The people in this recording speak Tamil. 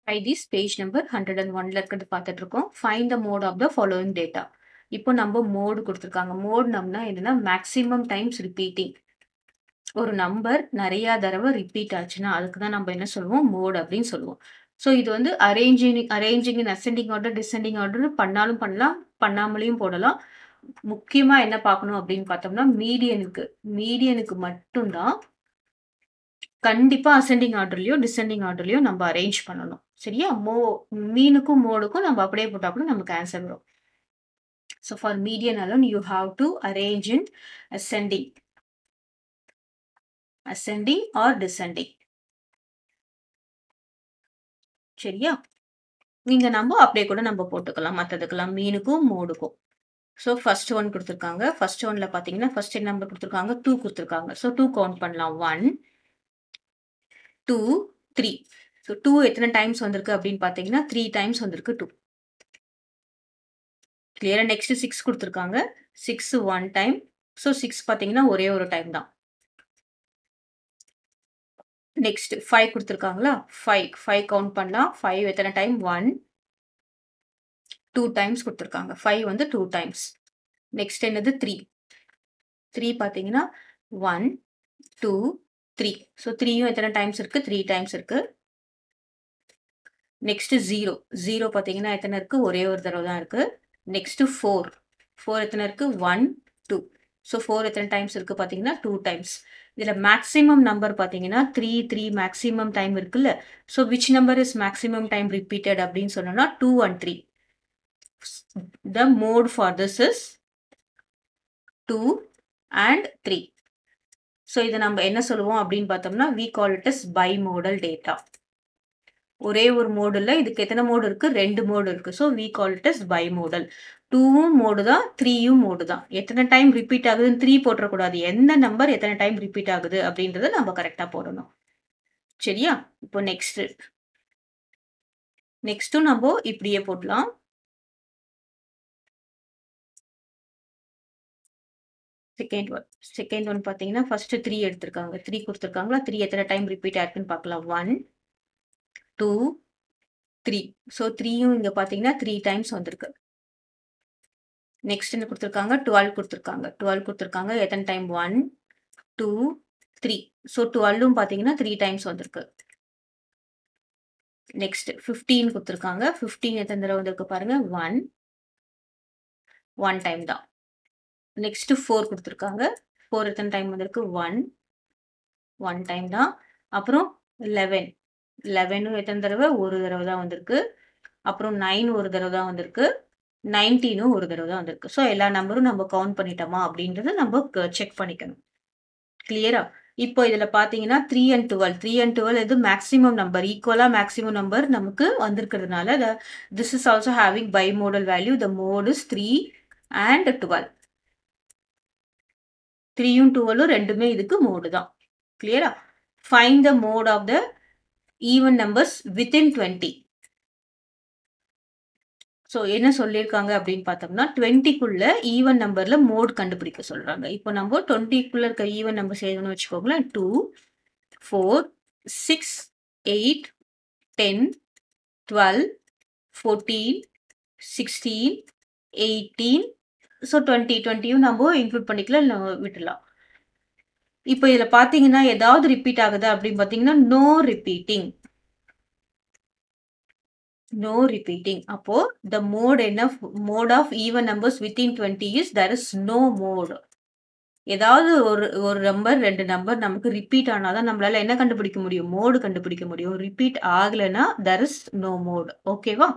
By this page number 101ல இருக்கிறது பார்த்துட்டு இருக்கோம். Find the mode of the following data. இப்போ நம்ம மோடு கொடுத்துருக்காங்க. மோட் நம்னா என்னன்னா மேக்ஸிமம் டைம்ஸ் ரிப்பீட்டிங். ஒரு நம்பர் நிறைய தடவை ரிப்பீட் ஆச்சுன்னா அதுக்கு தான் நம்ம என்ன சொல்லுவோம் மோட் அப்படின்னு சொல்லுவோம். ஸோ இது வந்து அரேஞ்சிங் இன் அசெண்டிங் ஆர்டர் டிசெண்டிங் ஆர்டர் பண்ணாலும் பண்ணலாம், பண்ணாமலையும் போடலாம். முக்கியமா என்ன பார்க்கணும் அப்படின்னு பார்த்தோம்னா மீடியனுக்கு மட்டும்தான் கண்டிப்பா அசெண்டிங் ஆர்டர்லயோ டிசெண்டிங் ஆர்டர்லயோ நம்ம அரேஞ்ச் பண்ணணும். சரியா? மீனுக்கும் மோடுக்கும் நம்ம அப்படியே போட்டா கூட நமக்கு ஆன்சர் வரும். So for median alone you have to arrange in ascending or descending. சரியா? நீங்க நம்ம அப்படியே கூட நம்ம போட்டுக்கலாம் மத்ததுக்கெல்லாம் மீனுக்கும் மோடுக்கும். ஸோ ஃபர்ஸ்ட் ஒன் கொடுத்துருக்காங்க. ஃபர்ஸ்ட் ஒன்ல பாத்தீங்கன்னா ஃபர்ஸ்ட் நம்பர் கொடுத்துருக்காங்க 2 கொடுத்துருக்காங்க. ஸோ 2 கவுண்ட் பண்ணலாம். 1 2 3. ஸோ 2 எத்தனை டைம்ஸ் வந்திருக்கு அப்படின்னு பாத்தீங்கன்னா 3 டைம்ஸ் வந்திருக்கு 2. கிளியரா? நெக்ஸ்ட் 6 கொடுத்துருக்காங்க. 6 1 டைம். ஸோ 6 பாத்தீங்கன்னா ஒரே ஒரு டைம் தான். நெக்ஸ்ட் 5 கொடுத்துருக்காங்களா? 5 கவுண்ட் பண்ணலாம். 5 எத்தனை டைம்? 1 2 டைம்ஸ் கொடுத்துருக்காங்க. 5 வந்து 2 டைம்ஸ். நெக்ஸ்ட் என்னது? 3 பாத்தீங்கன்னா 1 2 3. ஸோ 3யும் எத்தனை டைம்ஸ் இருக்கு? 3 டைம்ஸ் இருக்கு. நெக்ஸ்ட் 0 பாத்தீங்கன்னா எத்தனை இருக்கு? ஒரே ஒரு தடவை தான் இருக்கு. நெக்ஸ்ட் 4 எத்தனை இருக்கு? 1 2. ஸோ 4 எத்தனை டைம்ஸ் இருக்கு பாத்தீங்கன்னா 2 டைம்ஸ். இதுல மேக்ஸிமம் நம்பர் பாத்தீங்கன்னா 3 மேக்ஸிமம் டைம் இருக்குல்ல. So which number is maximum time repeated அப்படின்னு சொன்னோம்னா 2 and 3. The mode for this is 2 and 3. So இதை நம்ம என்ன சொல்லுவோம் அப்படின்னு பார்த்தோம்னா we call it as bimodal data. ஒரே ஒரு மோடு இல்லை, இதுக்கு எத்தனை மோடு இருக்கு? 2 மோடு இருக்கு. So we call it as bimodal. 2வும் மோடு தான், 3யும் மோடு தான். எத்தனை டைம் ரிப்பீட் ஆகுதுன்னு 3 போட்டுறக்கூடாது. எந்த நம்பர் எத்தனை டைம் ரிப்பீட் ஆகுது அப்படின்றத நம்ம கரெக்டா போடணும். சரியா? இப்போ நெக்ஸ்ட்டும் நம்ம இப்படியே போடலாம். செகண்ட் ஒன் பாத்தீங்கன்னா ஃபர்ஸ்ட் 3 எடுத்திருக்காங்க. 3 கொடுத்துருக்காங்களா? 3 எத்தனை டைம் ரிப்பீட் ஆயிருக்குன்னு பார்க்கலாம். 1 2 3. ஸோ 3யும் இங்க பாத்தீங்கன்னா 3 டைம்ஸ் வந்திருக்கு. நெக்ஸ்ட் என்ன கொடுத்துருக்காங்க? 12 கொடுத்துருக்காங்க. எத்தனை டைம்? 1 2 3. ஸோ 12ம் பாத்தீங்கன்னா 3 டைம்ஸ் வந்திருக்கு. நெக்ஸ்ட் 15 கொடுத்துருக்காங்க. 15 எத்தனை தடவை வந்திருக்கு பாருங்க. 1 டைம் தான். நெக்ஸ்ட் 4 கொடுத்துருக்காங்க. 4 எத்தனை டைம் வந்திருக்கு? 1 டைம் தான். அப்புறம் 11ம் எத்தனை தடவை? ஒரு தடவை தான் வந்திருக்கு. அப்புறம் 9 ஒரு தடவை தான் வந்திருக்கு. 19ம் ஒரு தடவை தான் வந்திருக்கு. ஸோ எல்லா நம்பரும் நம்ம கவுண்ட் பண்ணிட்டோமா அப்படின்றத நம்ம செக் பண்ணிக்கணும். கிளியரா? இப்போ இதுல பாத்தீங்கன்னா 3 and 12 இது மேக்ஸிமம் நம்பர், ஈக்குவலா மேக்ஸிமம் நம்பர் நமக்கு வந்திருக்கிறதுனால this is also having bimodal value. The mode is 3 and 12. 3யும் 12ம் ரெண்டுமே இதுக்கு மோடு தான். கிளியரா? Find the mode of the even numbers within 20. So என்ன சொல்லியிருக்காங்க அப்படின்னு பார்த்தோம்னா 20க்குள்ள ஈவன் நம்பர்ல மோட் கண்டுபிடிக்க சொல்றாங்க. இப்போ நம்ம 20க்குள்ள இருக்க ஈவன் நம்பர் செய்யணும்னு வச்சுக்கோங்களேன். 2 4 6 8 10 12 14 16 18. ஸோ 20யும் நம்ம இன்க்ளூட் பண்ணிக்கலாம், இல்லை விட்டுலாம். இப்போ இதுல பாத்தீங்கன்னா ஏதாவது ரிப்பீட் ஆகுதா அப்படின்னு பாத்தீங்கன்னா நோ ரிப்பீட்டிங். அப்போ the mode of even numbers within 20 is there is no mode. ஏதாவது ஒரு நம்பர் 2 நம்பர் நமக்கு ரிப்பீட் ஆனாதான் நம்மளால என்ன கண்டுபிடிக்க முடியும்? மோடு கண்டுபிடிக்க முடியும். ரிப்பீட் ஆகலைன்னா there is no mode. ஓகேவா?